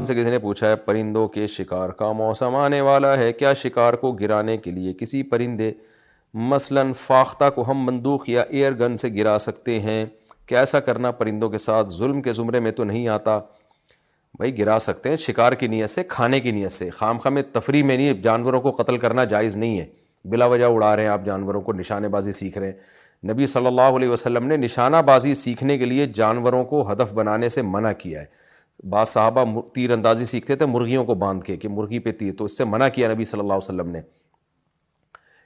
سے کسی نے پوچھا ہے پرندوں کے شکار کا موسم آنے والا ہے، کیا شکار کو گرانے کے لیے کسی پرندے مثلاً فاختہ کو ہم بندوق یا ایئر گن سے گرا سکتے ہیں؟ کیا ایسا کرنا پرندوں کے ساتھ ظلم کے زمرے میں تو نہیں آتا؟ بھائی گرا سکتے ہیں شکار کی نیت سے، کھانے کی نیت سے، خام خواہ میں تفریح میں نہیں. جانوروں کو قتل کرنا جائز نہیں ہے، بلا وجہ اڑا رہے ہیں آپ جانوروں کو، نشانے بازی سیکھ رہے ہیں. نبی صلی اللہ علیہ وسلم نے نشانہ بازی سیکھنے کے لیے جانوروں کو ہدف بنانے سے منع کیا ہے. بعض صحابہ تیر اندازی سیکھتے تھے مرغیوں کو باندھ کے کہ مرغی پہ تیر، تو اس سے منع کیا نبی صلی اللہ علیہ وسلم نے.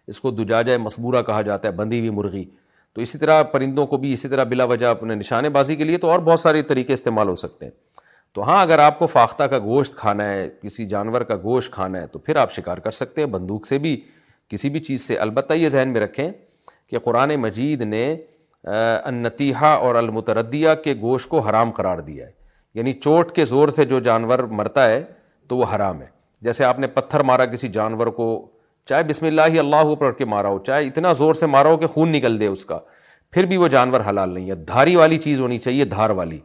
اس کو دجاجہ مسبورہ کہا جاتا ہے، بندھی ہوئی مرغی. تو اسی طرح پرندوں کو بھی اسی طرح بلا وجہ اپنے نشانے بازی کے لیے تو اور بہت سارے طریقے استعمال ہو سکتے ہیں. تو ہاں اگر آپ کو فاختہ کا گوشت کھانا ہے، کسی جانور کا گوشت کھانا ہے، تو پھر آپ شکار کر سکتے ہیں بندوق سے بھی، کسی بھی چیز سے. البتہ یہ ذہن میں رکھیں کہ قرآن مجید نے النتیحہ اور المتردیہ کے گوشت کو حرام قرار دیا ہے. یعنی چوٹ کے زور سے جو جانور مرتا ہے تو وہ حرام ہے. جیسے آپ نے پتھر مارا کسی جانور کو، چاہے بسم اللہ اللہ پڑھ کے مارا ہو، چاہے اتنا زور سے مارا ہو کہ خون نکل دے اس کا، پھر بھی وہ جانور حلال نہیں ہے. دھاری والی چیز ہونی چاہیے، دھار والی.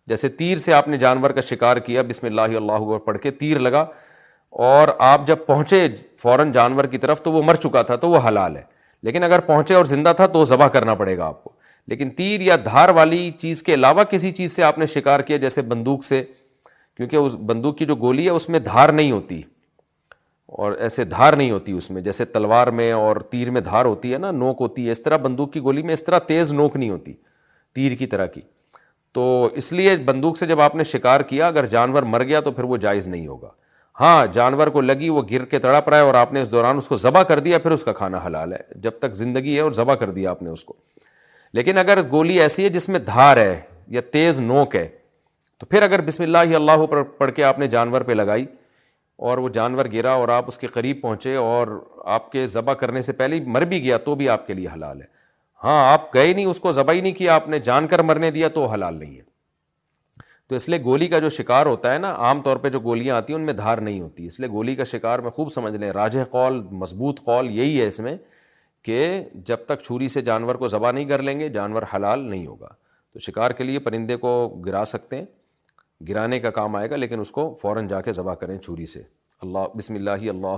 جیسے تیر سے آپ نے جانور کا شکار کیا، بسم اللہ اللہ پڑھ کے تیر لگا، اور آپ جب پہنچے فوراً جانور کی طرف تو وہ مر چکا تھا تو وہ حلال ہے. لیکن اگر پہنچے اور زندہ تھا تو ذبح کرنا پڑے گا آپ کو. لیکن تیر یا دھار والی چیز کے علاوہ کسی چیز سے آپ نے شکار کیا، جیسے بندوق سے، کیونکہ اس بندوق کی جو گولی ہے اس میں دھار نہیں ہوتی، اور ایسے دھار نہیں ہوتی اس میں، جیسے تلوار میں اور تیر میں دھار ہوتی ہے نا، نوک ہوتی ہے، اس طرح بندوق کی گولی میں اس طرح تیز نوک نہیں ہوتی تیر کی طرح کی. تو اس لیے بندوق سے جب آپ نے شکار کیا، اگر جانور مر گیا تو پھر وہ جائز نہیں ہوگا. ہاں جانور کو لگی، وہ گر کے تڑپ رہا ہے اور آپ نے اس دوران اس کو ذبح کر دیا، پھر اس کا کھانا حلال ہے جب تک زندگی ہے، اور ذبح کر دیا آپ نے اس کو. لیکن اگر گولی ایسی ہے جس میں دھار ہے یا تیز نوک ہے، تو پھر اگر بسم اللہ اللہ پڑھ کے آپ نے جانور پہ لگائی اور وہ جانور گرا اور آپ اس کے قریب پہنچے اور آپ کے ذبح کرنے سے پہلے مر بھی گیا تو بھی آپ کے لیے حلال ہے. ہاں آپ گئے نہیں، اس کو ذبح ہی نہیں کیا، آپ نے جان کر مرنے دیا تو حلال نہیں ہے. تو اس لیے گولی کا جو شکار ہوتا ہے نا، عام طور پہ جو گولیاں آتی ہیں ان میں دھار نہیں ہوتی، اس لیے گولی کا شکار میں خوب سمجھ لیں، راجح قول، مضبوط قول یہی ہے اس میں کہ جب تک چھری سے جانور کو ذبح نہیں کر لیں گے جانور حلال نہیں ہوگا. تو شکار کے لیے پرندے کو گرا سکتے ہیں، گرانے کا کام آئے گا، لیکن اس کو فوراً جا کے ذبح کریں چھری سے. اللہ بسم اللہ اللہ